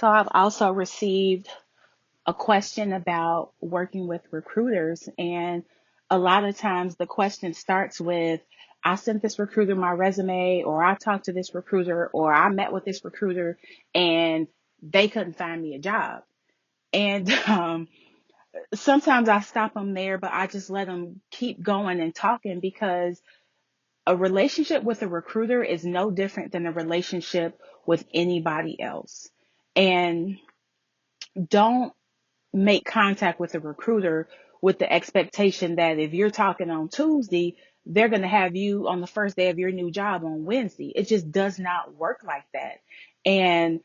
So I've also received a question about working with recruiters. And a lot of times the question starts with, I sent this recruiter my resume, or I talked to this recruiter, or I met with this recruiter and they couldn't find me a job. And sometimes I stop them there, but I just let them keep going and talking because a relationship with a recruiter is no different than a relationship with anybody else. And don't make contact with a recruiter with the expectation that if you're talking on Tuesday, they're going to have you on the first day of your new job on Wednesday. It just does not work like that. And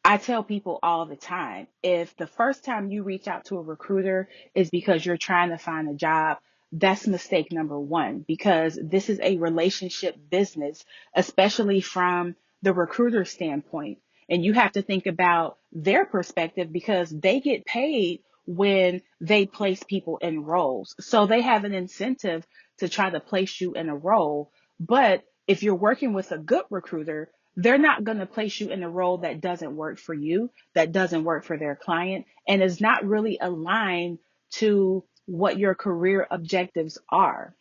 I tell people all the time, if the first time you reach out to a recruiter is because you're trying to find a job, that's mistake number one, because this is a relationship business, especially from the recruiter standpoint. And you have to think about their perspective because they get paid when they place people in roles. So they have an incentive to try to place you in a role. But if you're working with a good recruiter, they're not going to place you in a role that doesn't work for you, that doesn't work for their client, and is not really aligned to what your career objectives are.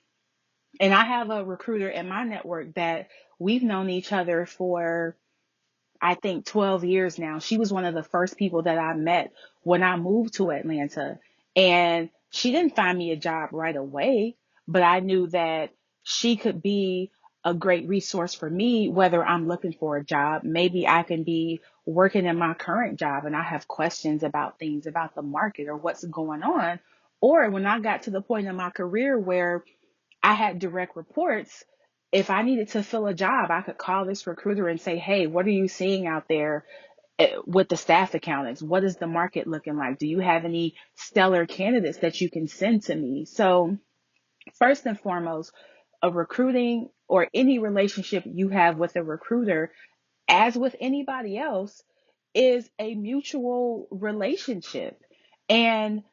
And I have a recruiter in my network that we've known each other for, I think, 12 years now. She was one of the first people that I met when I moved to Atlanta. And she didn't find me a job right away, but I knew that she could be a great resource for me, whether I'm looking for a job. Maybe I can be working in my current job and I have questions about things about the market or what's going on. Or when I got to the point in my career where I had direct reports. If I needed to fill a job, I could call this recruiter and say, hey, what are you seeing out there with the staff accountants? What is the market looking like? Do you have any stellar candidates that you can send to me? So first and foremost, a recruiting or any relationship you have with a recruiter, as with anybody else, is a mutual relationship. And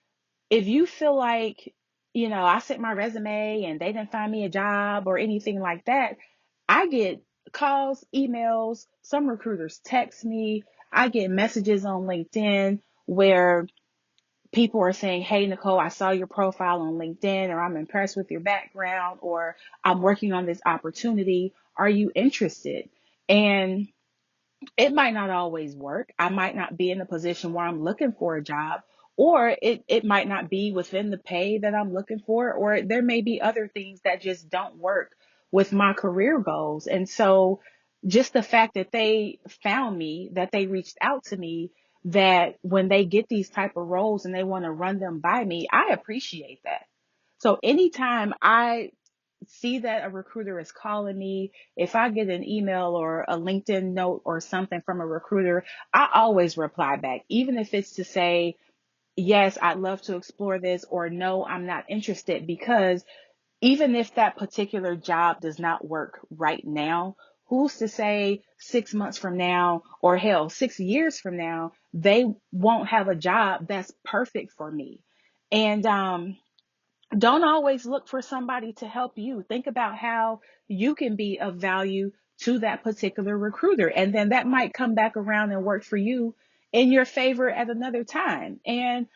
if you feel like, I sent my resume and they didn't find me a job or anything like that, I get calls, emails, some recruiters text me, I get messages on LinkedIn where people are saying, hey, Nicole, I saw your profile on LinkedIn, or I'm impressed with your background, or I'm working on this opportunity. Are you interested? And it might not always work. I might not be in a position where I'm looking for a job, or it might not be within the pay that I'm looking for, or there may be other things that just don't work with my career goals. And so just the fact that they found me, that they reached out to me, that when they get these type of roles and they want to run them by me, I appreciate that. So anytime I see that a recruiter is calling me, if I get an email or a LinkedIn note or something from a recruiter, I always reply back, even if it's to say, yes, I'd love to explore this, or no, I'm not interested, because even if that particular job does not work right now, who's to say 6 months from now, or hell, 6 years from now, they won't have a job that's perfect for me. And don't always look for somebody to help you. Think about how you can be of value to that particular recruiter. And then that might come back around and work for you in your favor at another time. And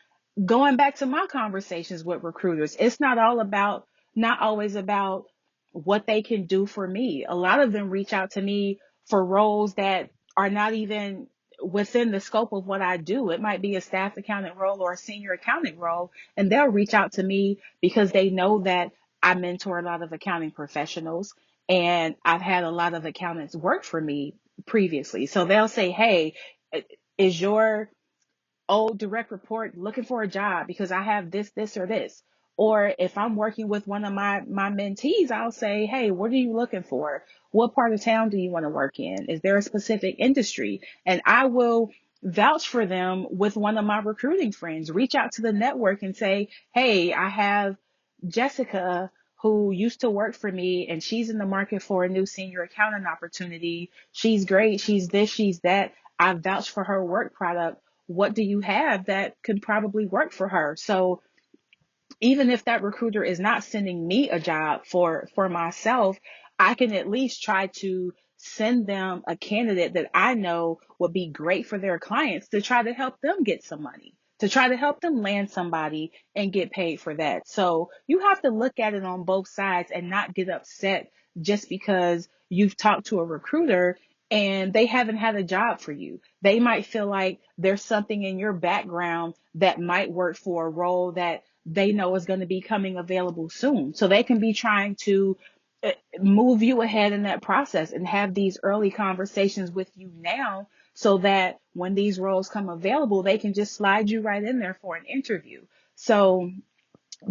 going back to my conversations with recruiters, it's not always about what they can do for me. A lot of them reach out to me for roles that are not even within the scope of what I do. It might be a staff accountant role or a senior accountant role, and they'll reach out to me because they know that I mentor a lot of accounting professionals and I've had a lot of accountants work for me previously. So they'll say, hey, is your old direct report looking for a job because I have this, or this. Or if I'm working with one of my mentees, I'll say, hey, what are you looking for? What part of town do you want to work in? Is there a specific industry? And I will vouch for them with one of my recruiting friends, reach out to the network and say, hey, I have Jessica who used to work for me and she's in the market for a new senior accountant opportunity. She's great. She's this, she's that. I vouch for her work product. What do you have that could probably work for her? So even if that recruiter is not sending me a job for myself, I can at least try to send them a candidate that I know would be great for their clients to try to help them get some money, to try to help them land somebody and get paid for that. So you have to look at it on both sides and not get upset just because you've talked to a recruiter and they haven't had a job for you. They might feel like there's something in your background that might work for a role that they know is going to be coming available soon. So they can be trying to move you ahead in that process and have these early conversations with you now so that when these roles come available, they can just slide you right in there for an interview. So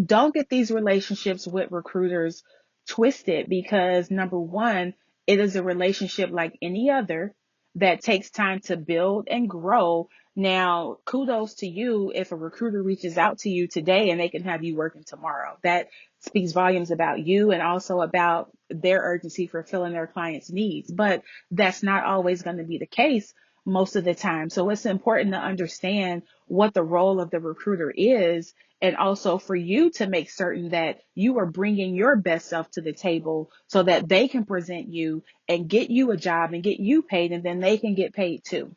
don't get these relationships with recruiters twisted, because number one, it is a relationship like any other that takes time to build and grow. Now, kudos to you if a recruiter reaches out to you today and they can have you working tomorrow. That speaks volumes about you and also about their urgency for filling their clients' needs. But that's not always going to be the case most of the time. So it's important to understand what the role of the recruiter is, and also for you to make certain that you are bringing your best self to the table so that they can present you and get you a job and get you paid, and then they can get paid too.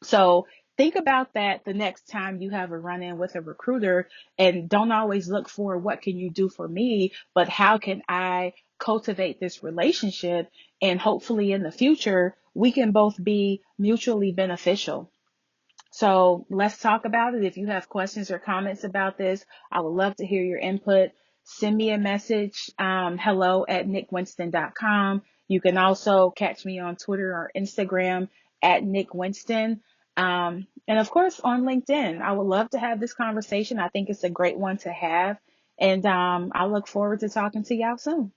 So think about that the next time you have a run in with a recruiter, and don't always look for what can you do for me, but how can I cultivate this relationship, and hopefully in the future we can both be mutually beneficial. So let's talk about it. If you have questions or comments about this, I would love to hear your input. Send me a message, hello@nickwinston.com. You can also catch me on Twitter or Instagram at Nick Winston. And of course on LinkedIn. I would love to have this conversation. I think it's a great one to have. And I look forward to talking to y'all soon.